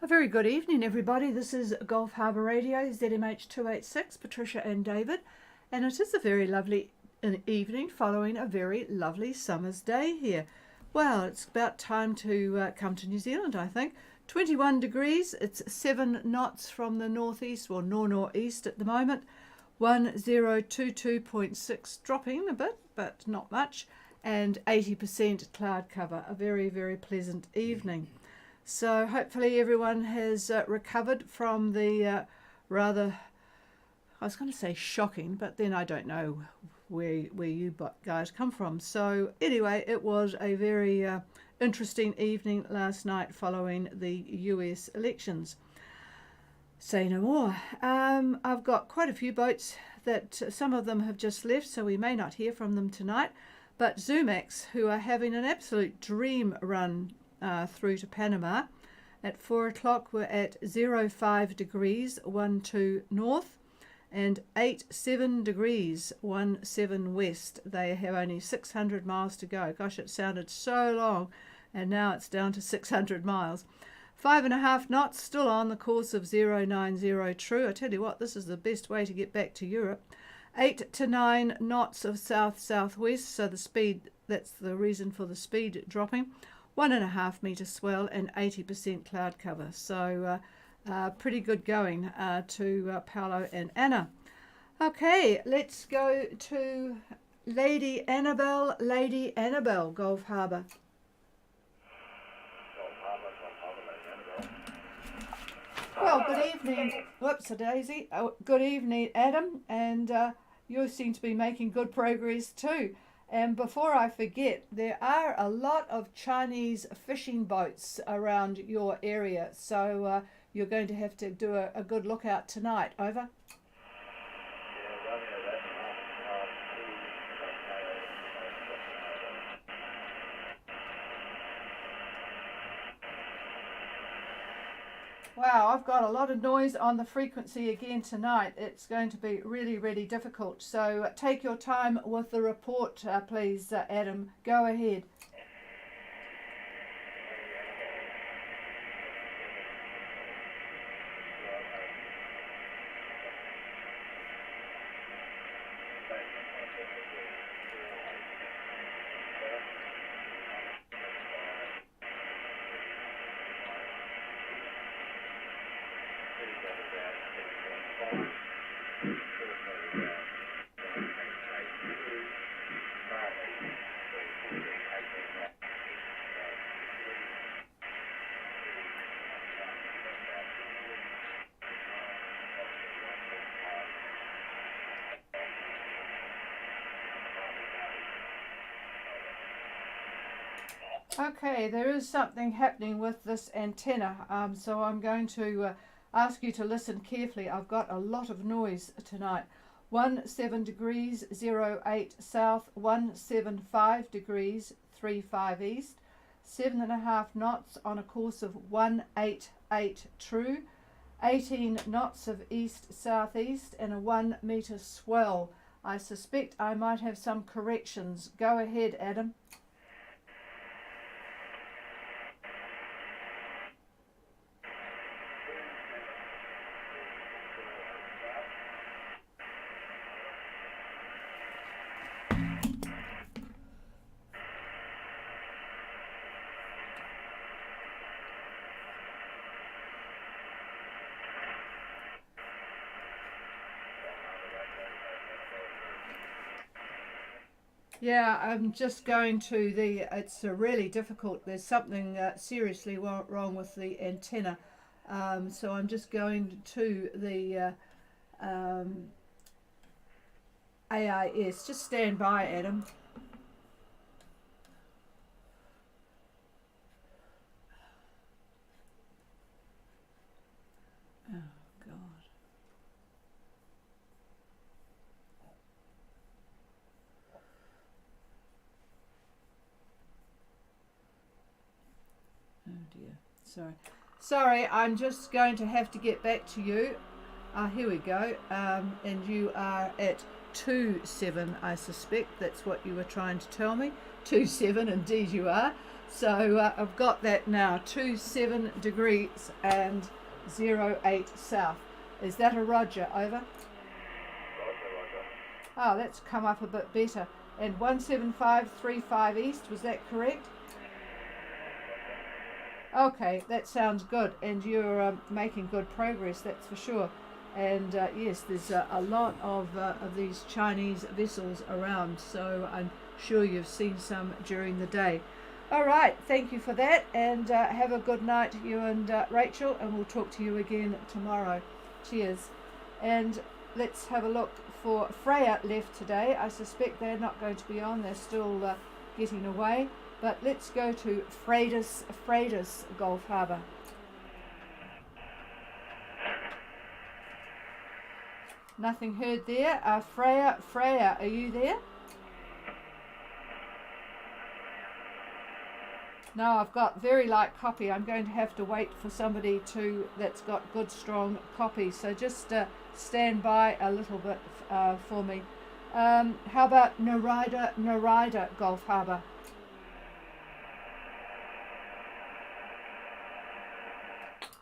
A very good evening, everybody. This is Gulf Harbour Radio, ZMH 286, Patricia and David, and it is a very lovely evening following a very lovely summer's day here. Well, it's about time to come to New Zealand, I think. 21 degrees, it's 7 knots from the northeast, or northeast at the moment. 1022.6, dropping a bit, but not much, and 80% cloud cover. A very, very pleasant evening. So hopefully everyone has recovered from the rather, I was going to say shocking, but then I don't know where you guys come from. So anyway, it was a very interesting evening last night following the US elections. Say no more. I've got quite a few boats that some of them have just left, so we may not hear from them tonight. But Zumax, who are having an absolute dream run through to Panama. At 4 o'clock we're at 05 degrees 12 north and 87 degrees 17 west. They have only 600 miles to go. Gosh, it sounded so long, and now it's down to 600 miles. 5.5 knots, still on the course of 090 true. I tell you what, this is the best way to get back to Europe. 8 to 9 knots of south-southwest, so the speed, that's the reason for the speed dropping. 1.5 metre swell and 80% cloud cover. So pretty good going to Paolo and Anna. Okay, let's go to Lady Annabelle, Gulf Harbour. Well, good evening. Whoops, a daisy. Good evening, Adam, and you seem to be making good progress too. And before I forget, there are a lot of Chinese fishing boats around your area, so you're going to have to do a good lookout tonight. Over. Wow, I've got a lot of noise on the frequency again tonight. It's going to be really, really difficult. So take your time with the report, please, Adam. Go ahead. Okay, there is something happening with this antenna, so I'm going to ask you to listen carefully. I've got a lot of noise tonight. 17 degrees 08 south, 175 degrees 35 east, 7.5 knots on a course of 188 true, 18 knots of east-southeast and a 1 metre swell. I suspect I might have some corrections. Go ahead, Adam. Yeah, I'm just going to it's really difficult. There's something seriously wrong with the antenna. So I'm just going to the AIS. Just stand by, Adam. Oh, God. Oh dear. Sorry, I'm just going to have to get back to you. Here we go. And you are at 2.7, I suspect. That's what you were trying to tell me. 2.7, indeed you are. So I've got that now, 27 degrees and 08 south. Is that a Roger? Over? Oh, that's come up a bit better. And 17535 east, was that correct? Okay, that sounds good, and you're making good progress, that's for sure. And yes, there's a lot of these Chinese vessels around, so I'm sure you've seen some during the day. All right, thank you for that, and have a good night, you and Rachel, and we'll talk to you again tomorrow. Cheers. And let's have a look for Freya left today. I suspect they're not going to be on, they're still getting away. But let's go to Freydis Gulf Harbour. Nothing heard there. Freya, are you there? No, I've got very light copy. I'm going to have to wait for somebody that's got good strong copy. So just stand by a little bit for me. How about Narida Gulf Harbour?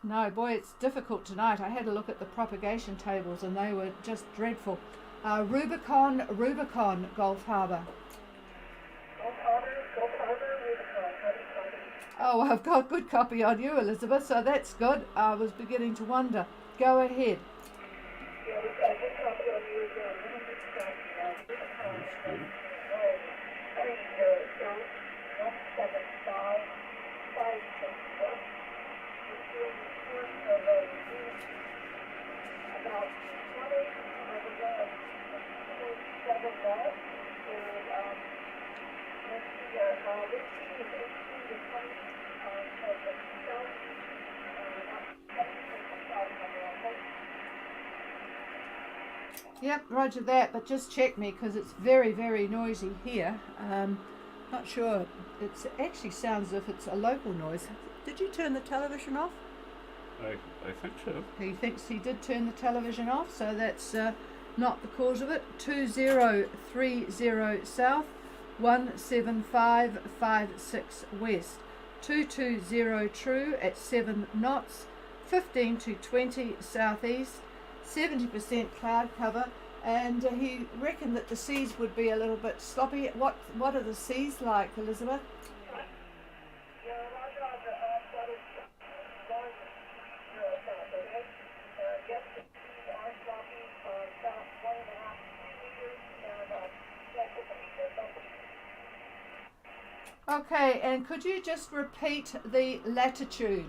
No, boy, it's difficult tonight. I had a look at the propagation tables and they were just dreadful. Rubicon Gulf Harbour. Oh, I've got good copy on you, Elizabeth, so that's good. I was beginning to wonder. Go ahead. Yep, roger that, but just check me because it's very, very noisy here. Not sure, it actually sounds as if it's a local noise. Did you turn the television off? I think so. He thinks he did turn the television off, so that's not the cause of it. 2030 south, 17556 west. 220 true at 7 knots, 15 to 20 southeast, 70% cloud cover, and he reckoned that the seas would be a little bit sloppy. What are the seas like, Elizabeth? Okay, and could you just repeat the latitude?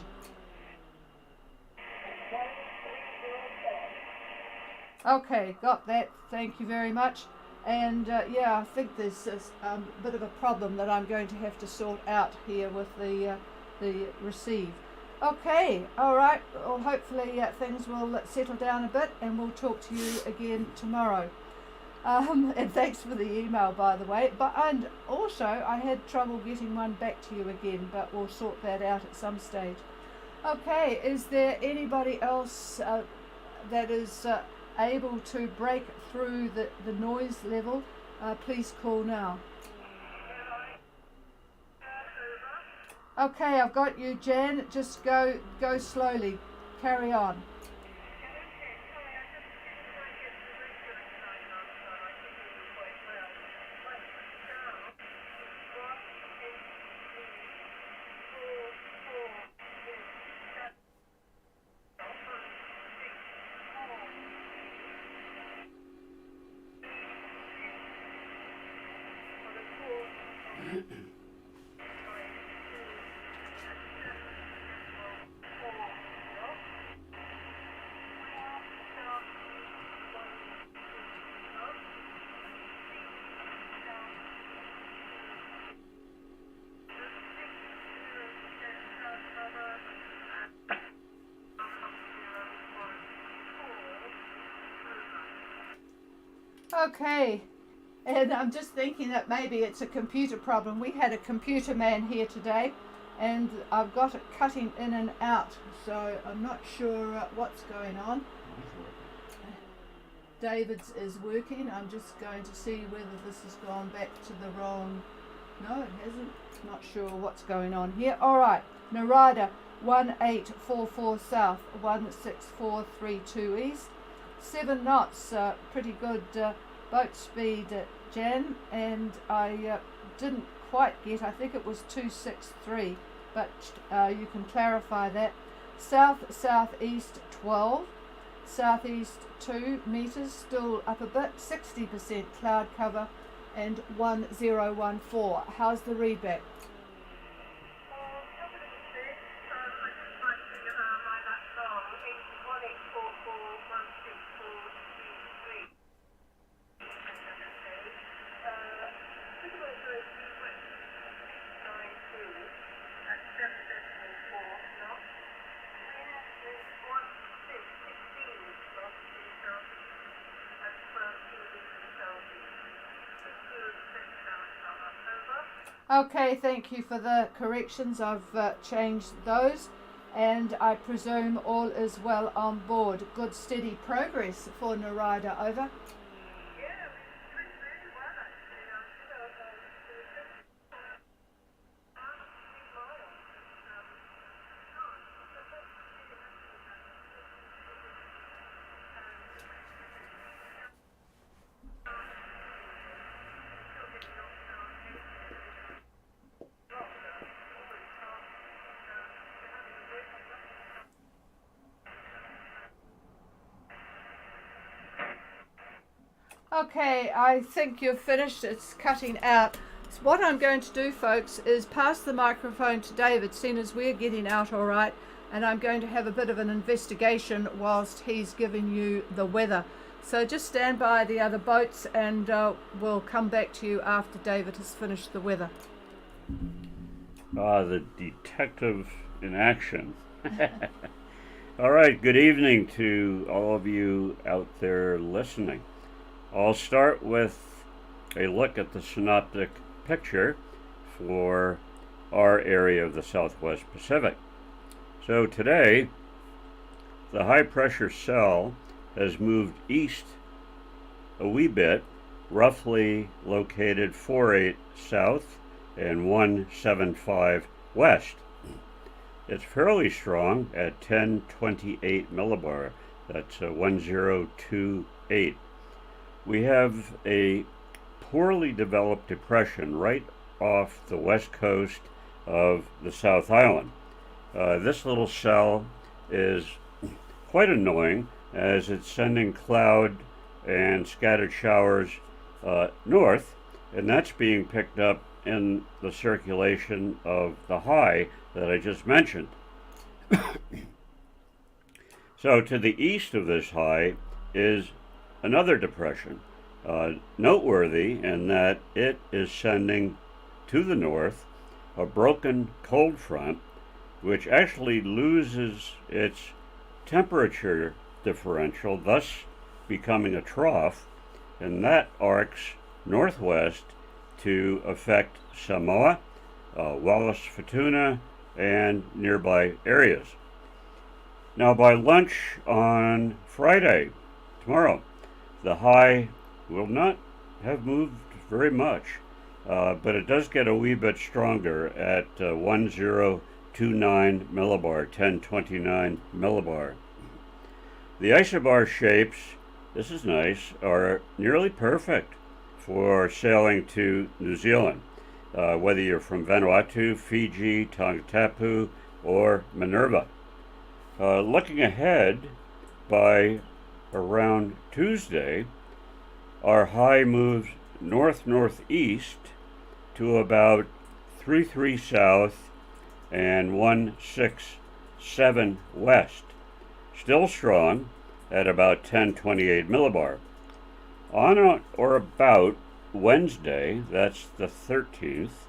Okay, got that. Thank you very much. And yeah, I think there's a bit of a problem that I'm going to have to sort out here with the receive. Okay, all right. Well, hopefully things will settle down a bit, and we'll talk to you again tomorrow. And thanks for the email, by the way. And also, I had trouble getting one back to you again, but we'll sort that out at some stage. Okay, is there anybody else that is able to break through the noise level? Please call now. Okay, I've got you, Jan. Just go slowly. Carry on. Okay, and I'm just thinking that maybe it's a computer problem. We had a computer man here today, and I've got it cutting in and out, so I'm not sure what's going on. David's is working. I'm just going to see whether this has gone back to the wrong No, it hasn't. Not sure what's going on here. All right, Narada 1844 south, 16432 east, 7 knots. Pretty good boat speed, Jan. And I didn't quite get. I think it was 263, but you can clarify that. South southeast 12. Southeast 2 meters, still up a bit, 60% cloud cover, and 1014. How's the readback? Okay, thank you for the corrections. I've changed those, and I presume all is well on board. Good steady progress for Narada, over. Okay, I think you've finished. It's cutting out. So what I'm going to do, folks, is pass the microphone to David, seeing as we're getting out all right, and I'm going to have a bit of an investigation whilst he's giving you the weather. So just stand by the other boats, and we'll come back to you after David has finished the weather. The detective in action. All right, good evening to all of you out there listening. I'll start with a look at the synoptic picture for our area of the Southwest Pacific. So today, the high pressure cell has moved east a wee bit, roughly located 48 south and 175 west. It's fairly strong at 1028 millibar. That's 1028. We have a poorly developed depression right off the west coast of the South Island. This little cell is quite annoying as it's sending cloud and scattered showers north, and that's being picked up in the circulation of the high that I just mentioned. So to the east of this high is another depression, noteworthy in that it is sending to the north a broken cold front, which actually loses its temperature differential, thus becoming a trough, and that arcs northwest to affect Samoa, Wallis Futuna, and nearby areas. Now by lunch on Friday, tomorrow, the high will not have moved very much, but it does get a wee bit stronger at 1029 millibar, 1029 millibar. The isobar shapes, this is nice, are nearly perfect for sailing to New Zealand, whether you're from Vanuatu, Fiji, Tongatapu, or Minerva. Looking ahead, by around Tuesday, our high moves north-northeast to about 33 south and 167 west. Still strong at about 1028 millibar. On or about Wednesday, that's the 13th,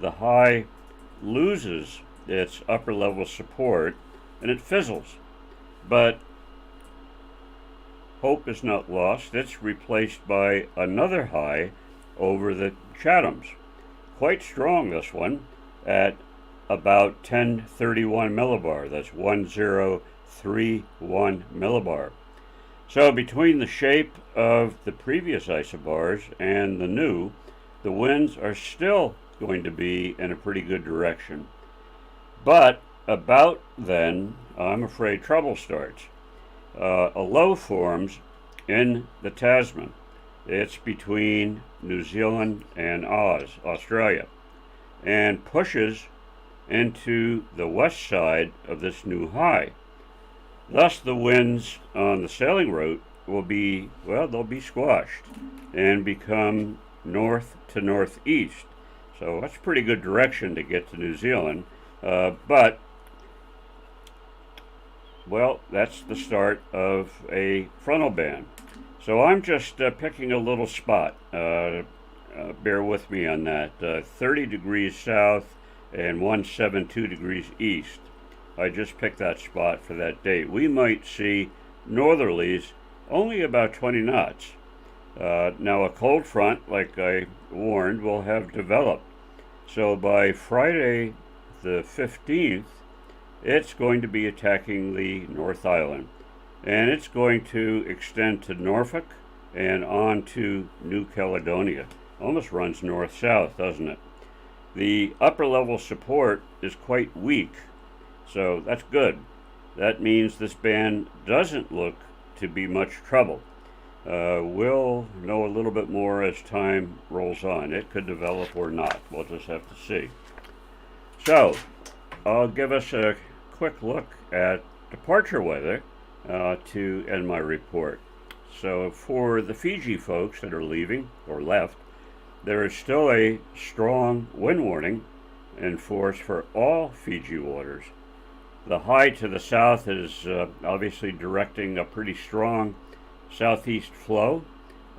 the high loses its upper level support and it fizzles. But hope is not lost. It's replaced by another high over the Chathams. Quite strong, this one, at about 1031 millibar. That's 1031 millibar. So between the shape of the previous isobars and the new, the winds are still going to be in a pretty good direction. But about then, I'm afraid trouble starts. A low forms in the Tasman. It's between New Zealand and Australia, and pushes into the west side of this new high. Thus, the winds on the sailing route will be, well, they'll be squashed and become north to northeast. So that's a pretty good direction to get to New Zealand. But, well, that's the start of a frontal band. So I'm just picking a little spot. Bear with me on that. 30 degrees south and 172 degrees east. I just picked that spot for that date. We might see northerlies only about 20 knots. Now a cold front, like I warned, will have developed. So by Friday the 15th, it's going to be attacking the North Island. And it's going to extend to Norfolk and on to New Caledonia. Almost runs north-south, doesn't it? The upper level support is quite weak, so that's good. That means this band doesn't look to be much trouble. We'll know a little bit more as time rolls on. It could develop or not. We'll just have to see. So, I'll give us a quick look at departure weather to end my report. So for the Fiji folks that are leaving or left, there is still a strong wind warning in force for all Fiji waters. The high to the south is obviously directing a pretty strong southeast flow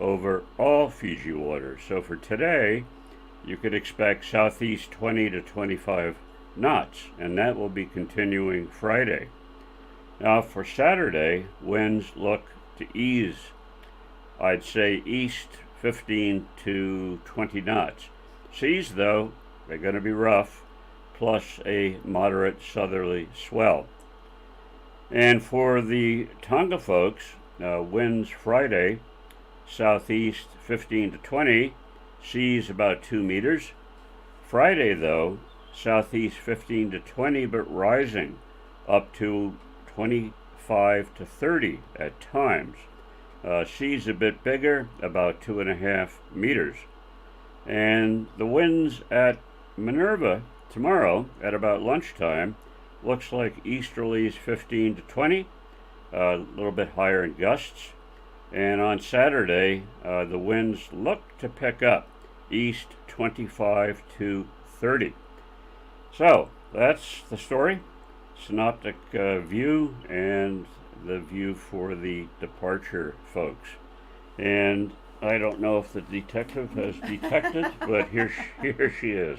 over all Fiji waters. So for today, you could expect southeast 20 to 25 knots, and that will be continuing Friday. Now for Saturday, winds look to ease. I'd say east 15 to 20 knots. Seas, though, they're going to be rough, plus a moderate southerly swell. And for the Tonga folks, winds Friday, southeast 15 to 20, seas about 2 meters. Friday, though, southeast 15 to 20, but rising up to 25 to 30 at times. Seas a bit bigger, about 2.5 meters. And the winds at Minerva tomorrow at about lunchtime looks like easterlies 15 to 20, a little bit higher in gusts. And on Saturday, the winds look to pick up, east 25 to 30. So that's the story, synoptic view, and the view for the departure folks. And I don't know if the detective has detected, but here she is.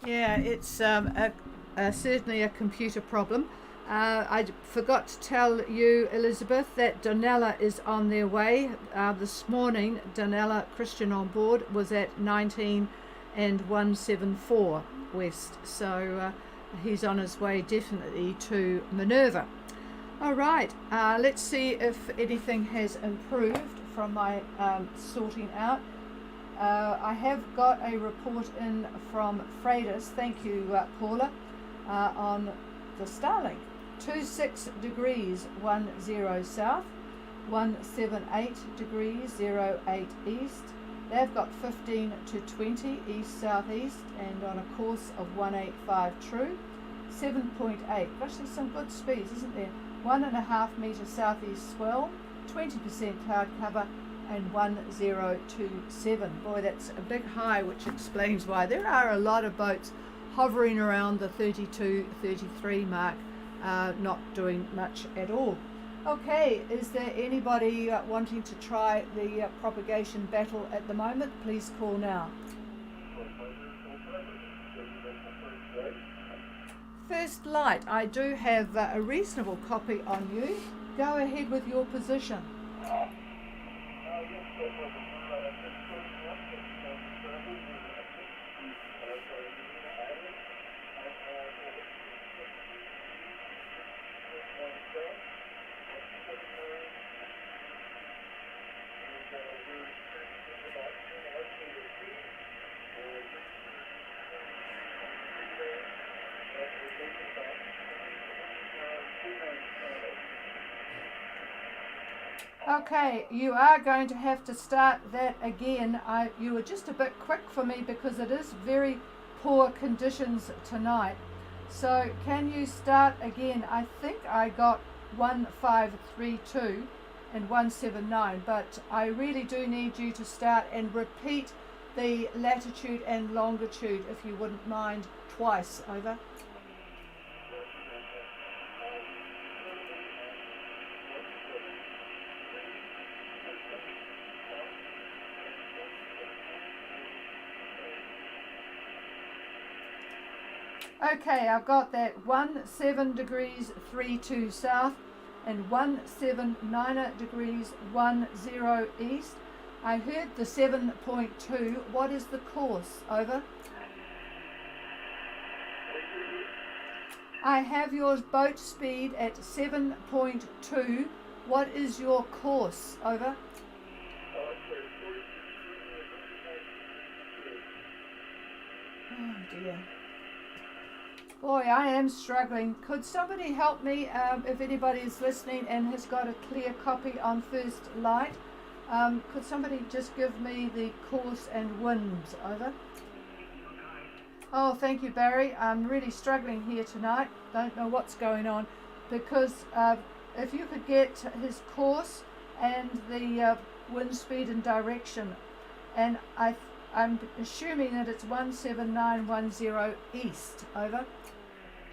Yeah, it's certainly a computer problem. I forgot to tell you, Elizabeth, that Donella is on their way. This morning, Donella Christian on board was at 19 and 174 west. So he's on his way definitely to Minerva. All right, let's see if anything has improved from my sorting out. I have got a report in from Freitas, thank you Paula, on the Starlink. 26 degrees 10 south, 178 degrees 08 east. They've got 15 to 20 east southeast and on a course of 185 true. 7.8. Gosh, there's some good speeds, isn't there? 1.5 metre southeast swell, 20% cloud cover, and 1027. Boy, that's a big high, which explains why there are a lot of boats hovering around the 32, 33 mark, not doing much at all. Okay, is there anybody wanting to try the propagation battle at the moment? Please call now. First light, I do have a reasonable copy on you. Go ahead with your position. Okay, you are going to have to start that again. You were just a bit quick for me because it is very poor conditions tonight. So can you start again? I think I got 1532 and 179, but I really do need you to start and repeat the latitude and longitude, if you wouldn't mind, twice. Over. Okay, I've got that 17 degrees 32 south and 179 degrees 10 east. I heard the 7.2. What is the course? Over. I have your boat speed at 7.2. What is your course? Over. Oh dear. Boy, I am struggling. Could somebody help me if anybody is listening and has got a clear copy on First Light? Could somebody just give me the course and winds? Over. Oh, thank you, Barry. I'm really struggling here tonight. Don't know what's going on. Because if you could get his course and the wind speed and direction. And I'm assuming that it's 17910 east. Over.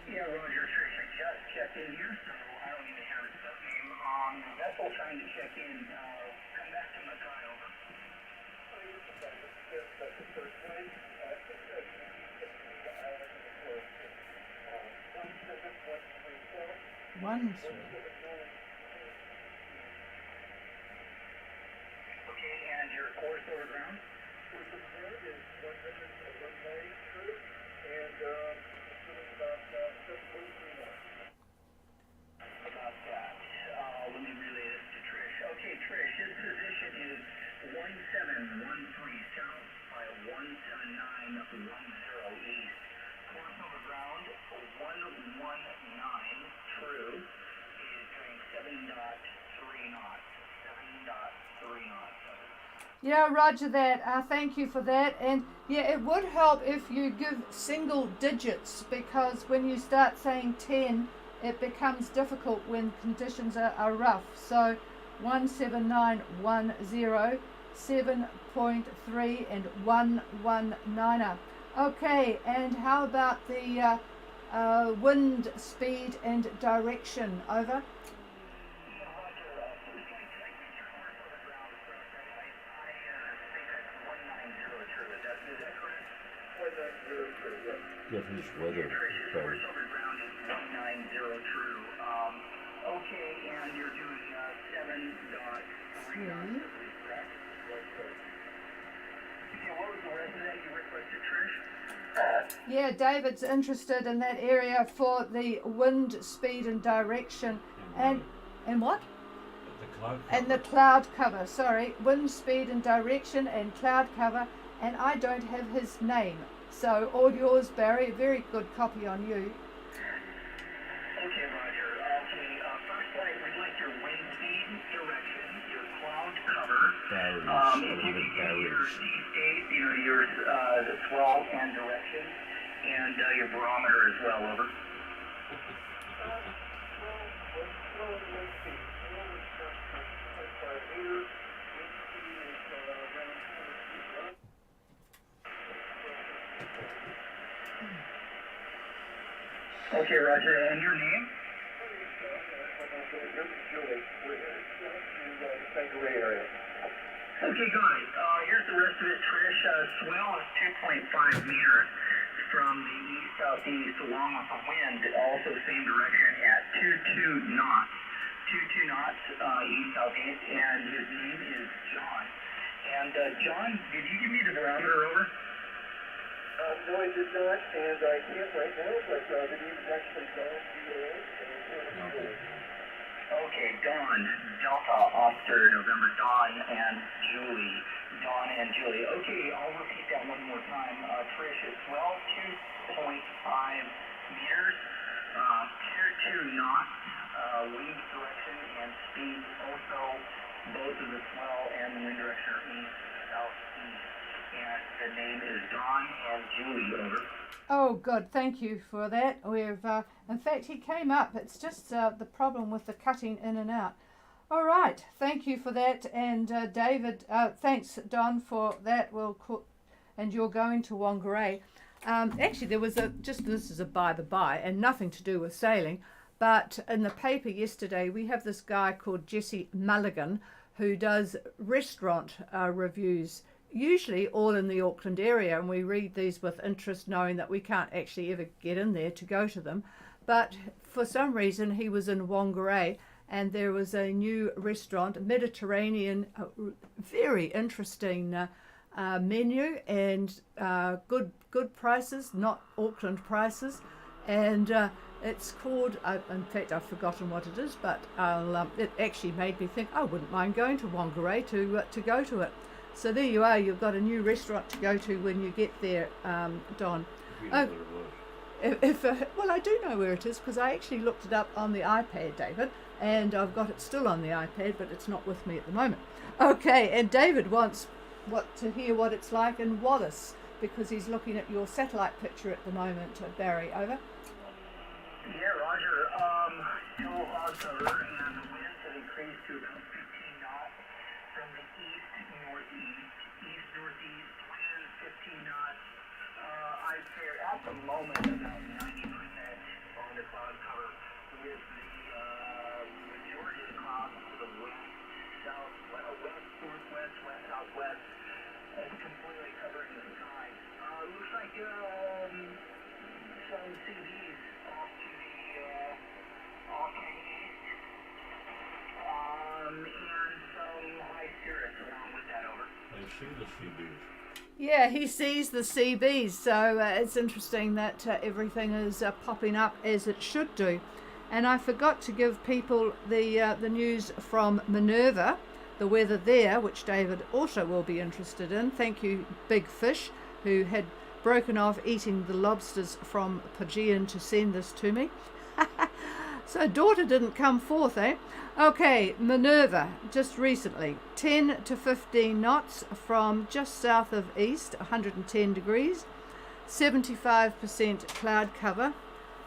Yeah, Roger, Trish, I just checked in here, so I don't even have a sub-name. The vessel trying to check in, come back to Mackay, over. One. Okay, and your course over ground? About that. Let me relay this to Trish. Okay, Trish, his position is 1713 south by 17910 east. Course over ground 119 true. Is doing 7.3 knots. 7.3 knots. Yeah, roger that. Thank you for that. And yeah, it would help if you give single digits, because when you start saying 10, it becomes difficult when conditions are rough. So 17910, 7.3 and 119. Okay, and how about the wind speed and direction? Over. Get his weather. Sorry. Okay, and you're doing 7.3 knots. Okay, what was the rest of that you requested, Trish? Yeah, David's interested in that area for the wind speed and direction. And what? The cloud And the cloud cover. Sorry, wind speed and direction and cloud cover. And I don't have his name. So all yours, Barry. Very good copy on you. Okay, Roger. Okay, first light, we'd like your wind speed, direction, your cloud cover. Barriers. If you could give me your Barriers. sea state, your the swell and direction, and your barometer as well, over. Okay, Roger, and your name? Okay, got it. Here's the rest of it, Trish. Swell is 2.5 meters from the east-southeast, along with the wind, also same direction at 22 knots. 22 knots east-southeast, and his name is John. And John, did you give me the barometer, over? No, I did not, and I can't right now, but the name is actually Don Okay. Okay, Dawn, Delta, Oscar, November, Dawn and Julie. Dawn and Julie. Okay, I'll repeat that one more time. Trish, it's swell 2.5 meters, tier 2 knots, wind direction and speed also both of the swell and the wind direction are east-southeast. And the name is Don and Julie, over. Oh, good. Thank you for that. We've, in fact, he came up. It's just the problem with the cutting in and out. All right. Thank you for that. And David, thanks, Don, for that. And you're going to Whangarei. Actually, there was this is a by the by and nothing to do with sailing. But in the paper yesterday, we have this guy called Jesse Mulligan who does restaurant reviews, usually all in the Auckland area, and we read these with interest, knowing that we can't actually ever get in there to go to them. But for some reason, he was in Whangarei, and there was a new restaurant, Mediterranean, very interesting menu, and good prices, not Auckland prices, and it's called, in fact I've forgotten what it is, but it actually made me think I wouldn't mind going to Whangarei to go to it. So there you are, you've got a new restaurant to go to when you get there, Don. Well, I do know where it is because I actually looked it up on the iPad, David, and I've got it still on the iPad, but it's not with me at the moment. Okay, and David wants to hear what it's like in Wallace because he's looking at your satellite picture at the moment, Barry, over. Yeah, Roger. Still cover, and the winds have increased to about 15 knots from the east-northeast. East-northeast winds 15 knots. I'd say at the moment about 90% on the cloud cover, with the majority of the clouds to the west, northwest, west, southwest, and completely covering the sky. Looks like some CVs off to the east, and some high cirrus along with that, over. I see the CBs. Yeah, he sees the CBs, so it's interesting that everything is popping up as it should do. And I forgot to give people the news from Minerva, the weather there, which David also will be interested in. Thank you, Big Fish, who had broken off eating the lobsters from Pagean to send this to me. So daughter didn't come forth, eh? Okay, Minerva, just recently, 10 to 15 knots from just south of east, 110 degrees, 75% cloud cover.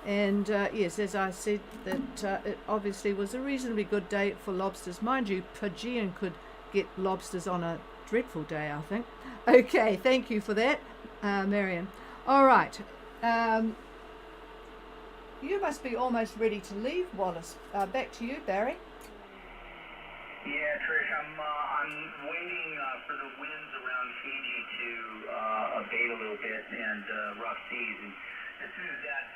And yes, as I said, that it obviously was a reasonably good day for lobsters. Mind you, Pagean could get lobsters on a dreadful day, I think. Okay, thank you for that, Marion. All right. You must be almost ready to leave, Wallace. Back to you, Barry. Yeah, Trish, I'm waiting for the winds around Fiji to abate a little bit and rough seas. And as soon as that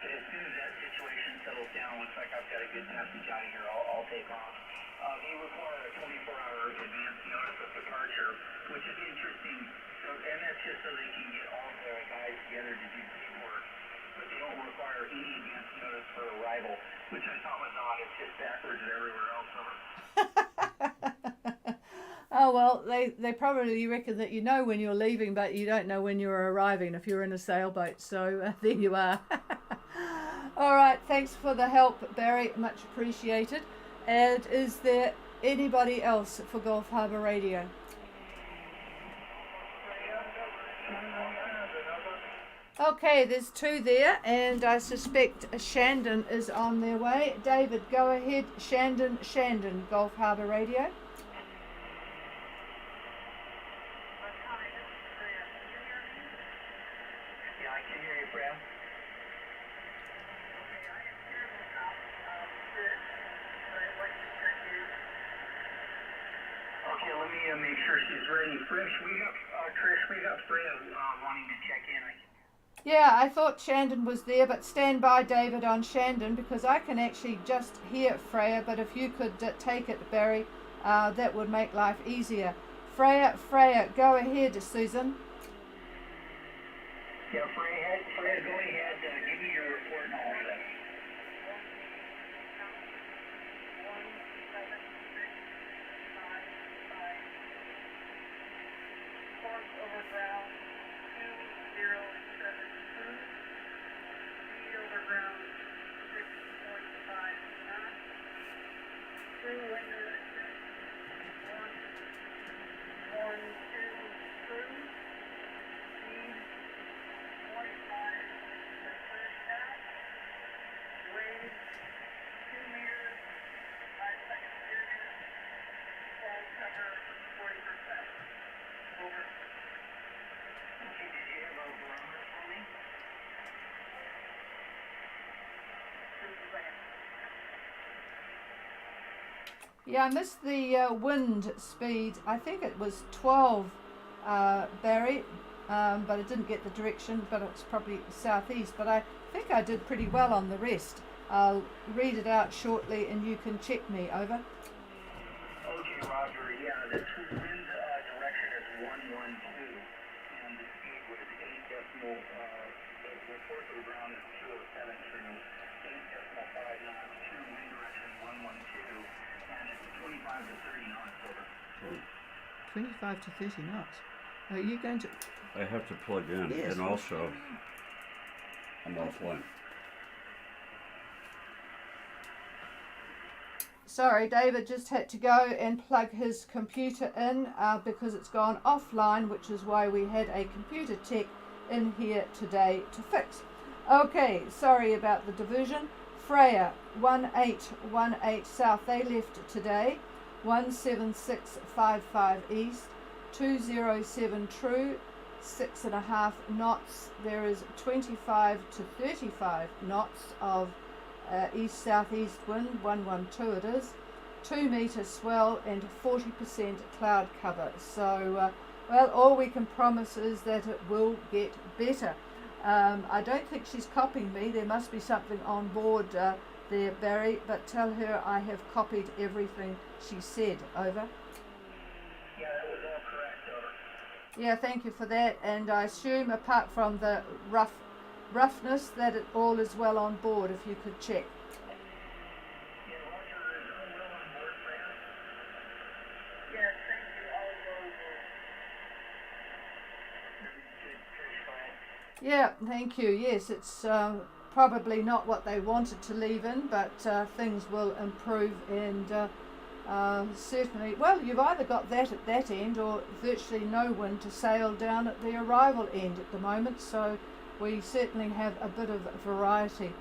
situation settles down, looks like I've got a good passage out of here. I'll take off. They require a 24-hour advance notice of departure, which is interesting. So, and that's just so they can get all their guys together to do paperwork. But they don't require any advance notice for arrival, which I thought was odd. It's just backwards and everywhere else. Oh, well, they probably reckon that you know when you're leaving, but you don't know when you're arriving if you're in a sailboat. So there you are. All right, thanks for the help, Barry. Much appreciated. And is there anybody else for Gulf Harbour Radio? Okay, there's two there, and I suspect Shandon is on their way. David, go ahead. Shandon, Gulf Harbour Radio. Yeah, I can hear you, Fran. Okay, let me make sure she's ready. Trish, we got Freya wanting to check in. Yeah, I thought Shandon was there, but stand by, David, on Shandon, because I can actually just hear Freya, but if you could take it, Barry, that would make life easier. Freya, go ahead, Susan. Yeah, Freya, go ahead. Give me your report and all of that. Course over ground 2072. Speed over ground 6.5 knots. True wind direction 1 Yeah, I missed the wind speed. I think it was 12, Barry, but I didn't get the direction, but it's probably southeast. But I think I did pretty well on the rest. I'll read it out shortly and you can check me. Over. Okay, Roger. Yeah, the wind direction is 112, and the speed was 8 decimal. The report to the ground is 207 through 8.5 knots. True wind direction 112, and it's 25 to 30 knots. Over. 25 to 30 knots. Are you going to? I have to plug in, Yes. and also I'm offline. Sorry, David just had to go and plug his computer in because it's gone offline, which is why we had a computer tech in here today to fix. Okay, sorry about the diversion. Freya, 1818 south, they left today. 17655 east, 207 true, 6.5 knots. There is 25 to 35 knots of east-southeast wind, 112 it is, 2 metre swell and 40% cloud cover. So, well, all we can promise is that it will get better. I don't think she's copying me. There must be something on board there, Barry, but tell her I have copied everything she said. Over. Yeah, that was all correct. Over. Yeah, thank you for that. And I assume, apart from the roughness, that it all is well on board, if you could check. Yeah, Roger, is all well on board, Freya? Yes, thank you. All well on board. Good, Trish, fine. Yeah, thank you. Yes, it's probably not what they wanted to leave in, but things will improve and certainly, well, you've either got that at that end or virtually no wind to sail down at the arrival end at the moment, so we certainly have a bit of variety.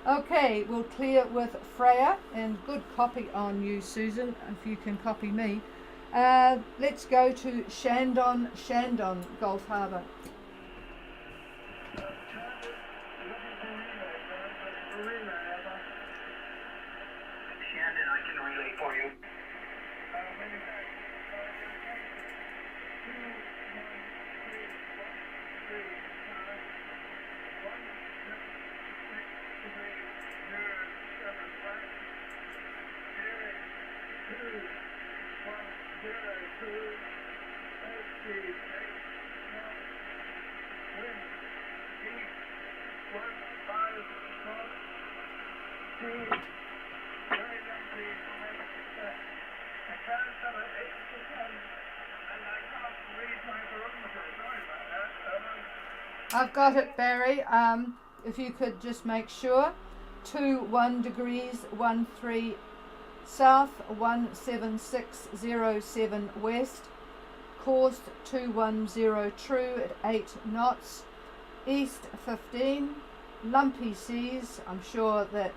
Okay, we'll clear with Freya, and good copy on you, Susan, if you can copy me. Let's go to Shandon, Gulf Harbour. Shandon, I can relay for you. I've got it, Barry. If you could just make sure. 21 degrees 13 south, 17607 west, course 210 true at 8 knots, east 15, lumpy seas. I'm sure that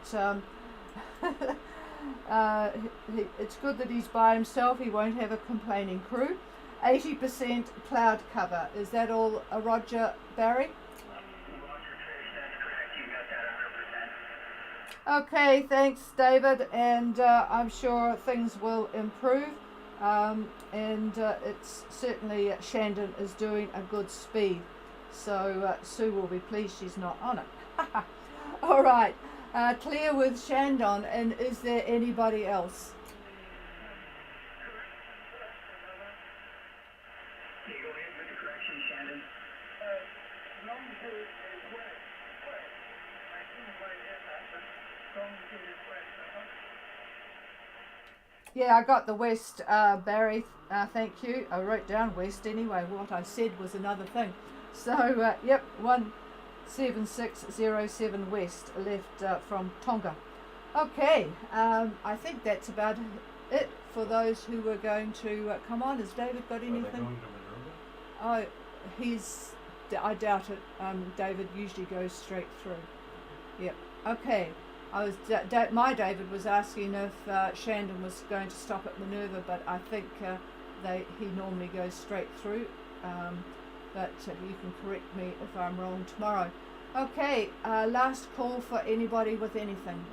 it's good that he's by himself. He won't have a complaining crew. 80% cloud cover. Is that all, Roger, Barry? Roger, Trish, that's correct. You got that 100%. Okay, thanks, David, and I'm sure things will improve. And it's certainly Shandon is doing a good speed, so Sue will be pleased she's not on it. All right, clear with Shandon, and is there anybody else? Okay, go ahead with the correction, Shandon. Longitude is west. I didn't quite get that, but longitude is west. Yeah, I got the west, Barry. Thank you. I wrote down west anyway. What I said was another thing. So, yep, 17607 west left from Tonga. Okay, I think that's about it for those who were going to come on. Has David got anything? Oh, I doubt it. David usually goes straight through. Yep. Okay. My David was asking if Shandon was going to stop at Minerva, but I think he normally goes straight through. But you can correct me if I'm wrong tomorrow. Okay, last call for anybody with anything.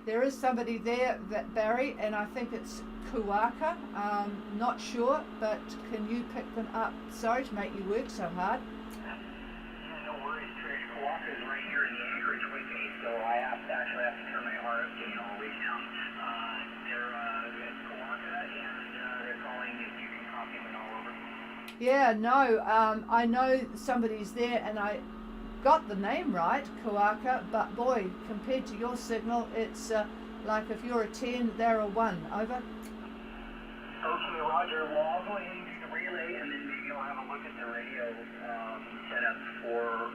There is somebody there, that Barry, and I think it's Kuaka. Not sure, but can you pick them up? Sorry to make you work so hard. Yeah, no worries, Trish. Kawaka's right here in the anchorage with me, so I actually have to turn my RF gain all the way down. They're at Kawaka, and they're calling if you can copy them all over. Yeah, no, I know somebody's there, and I got the name right, Kuaka, but boy, compared to your signal, it's like if you're a 10, they're a 1. Over. Okay, Roger. Well, I'll go ahead and do the relay, and then maybe I'll have a look at the radio setup for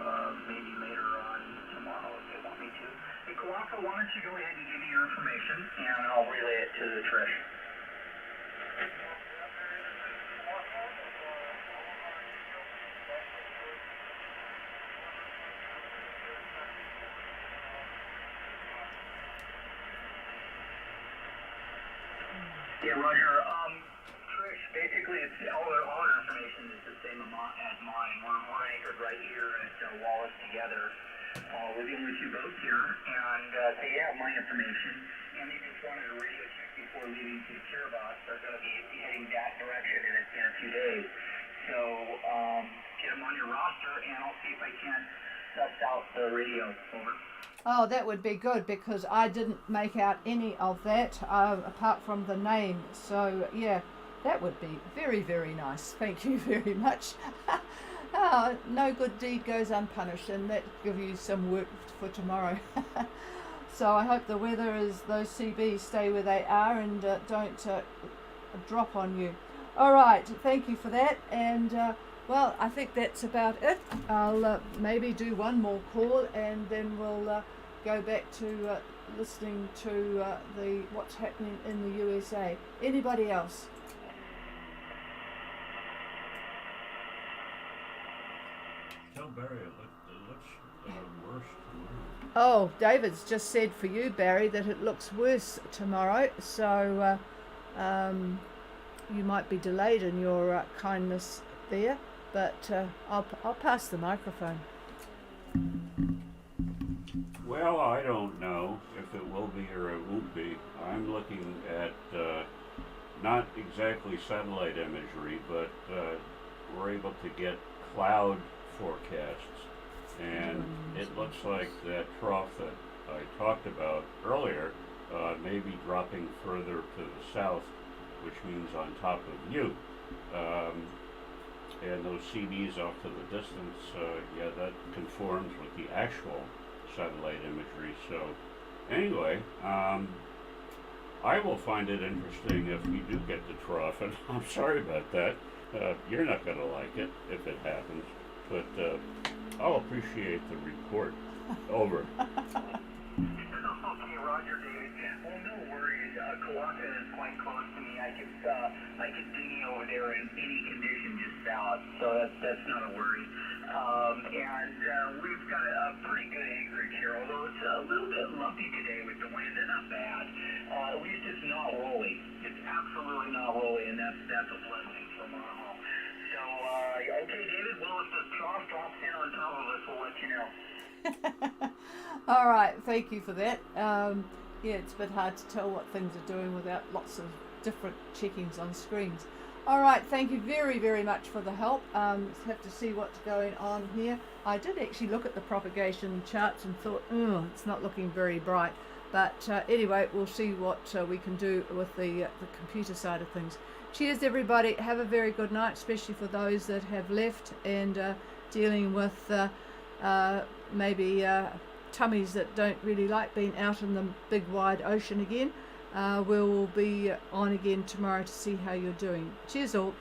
maybe later on tomorrow if they want me to. Hey, Kawaka, why don't you go ahead and give me your information, and I'll relay it to the Trish. Yeah, Roger. Trish, basically, it's all our information is the same amount as mine. We're anchored right here at Wallace together. We're dealing with you both here, and so you have my information. And they just wanted a radio check before leaving to Kiribati. They're going to be heading that direction in a few days. So get them on your roster, and I'll see if I can suss out the radio. Over. Oh, that would be good because I didn't make out any of that apart from the name. So, yeah, that would be very, very nice. Thank you very much. No good deed goes unpunished, and that gives you some work for tomorrow. So I hope the weather is, those CBs stay where they are and don't drop on you. All right, thank you for that. And well, I think that's about it. I'll maybe do one more call, and then we'll go back to listening to the what's happening in the USA. Anybody else? Tell Barry it looks worse tomorrow. Oh, David's just said for you, Barry, that it looks worse tomorrow. So you might be delayed in your kindness there, but I'll pass the microphone. Well, I don't know if it will be or it won't be. I'm looking at not exactly satellite imagery, but we're able to get cloud forecasts, and it looks like that trough that I talked about earlier may be dropping further to the south, which means on top of you. And those CDs off to the distance, yeah, that conforms with the actual satellite imagery. So anyway, I will find it interesting if we do get the trough, and I'm sorry about that. You're not going to like it if it happens, but I'll appreciate the report. Over. Okay, Roger, David. Well, no worries. Kawaka is quite close to me. I could dinghy over there in any condition just about, so that's not a worry. And we've got a pretty good anchorage here, although it's a little bit lumpy today with the wind, and not bad. At least it's not rolling. It's absolutely not rolling, and that's a blessing from our home. So, okay, David, well, if the trough drops in on top of us, we'll let you know. All right, thank you for that. Yeah, it's a bit hard to tell what things are doing without lots of different checkings on screens. All right, thank you very, very much for the help. Have to see what's going on here. I did actually look at the propagation charts and thought, oh, it's not looking very bright. But anyway, we'll see what we can do with the computer side of things. Cheers, everybody. Have a very good night, especially for those that have left and dealing with maybe tummies that don't really like being out in the big wide ocean again. We'll be on again tomorrow to see how you're doing. Cheers all.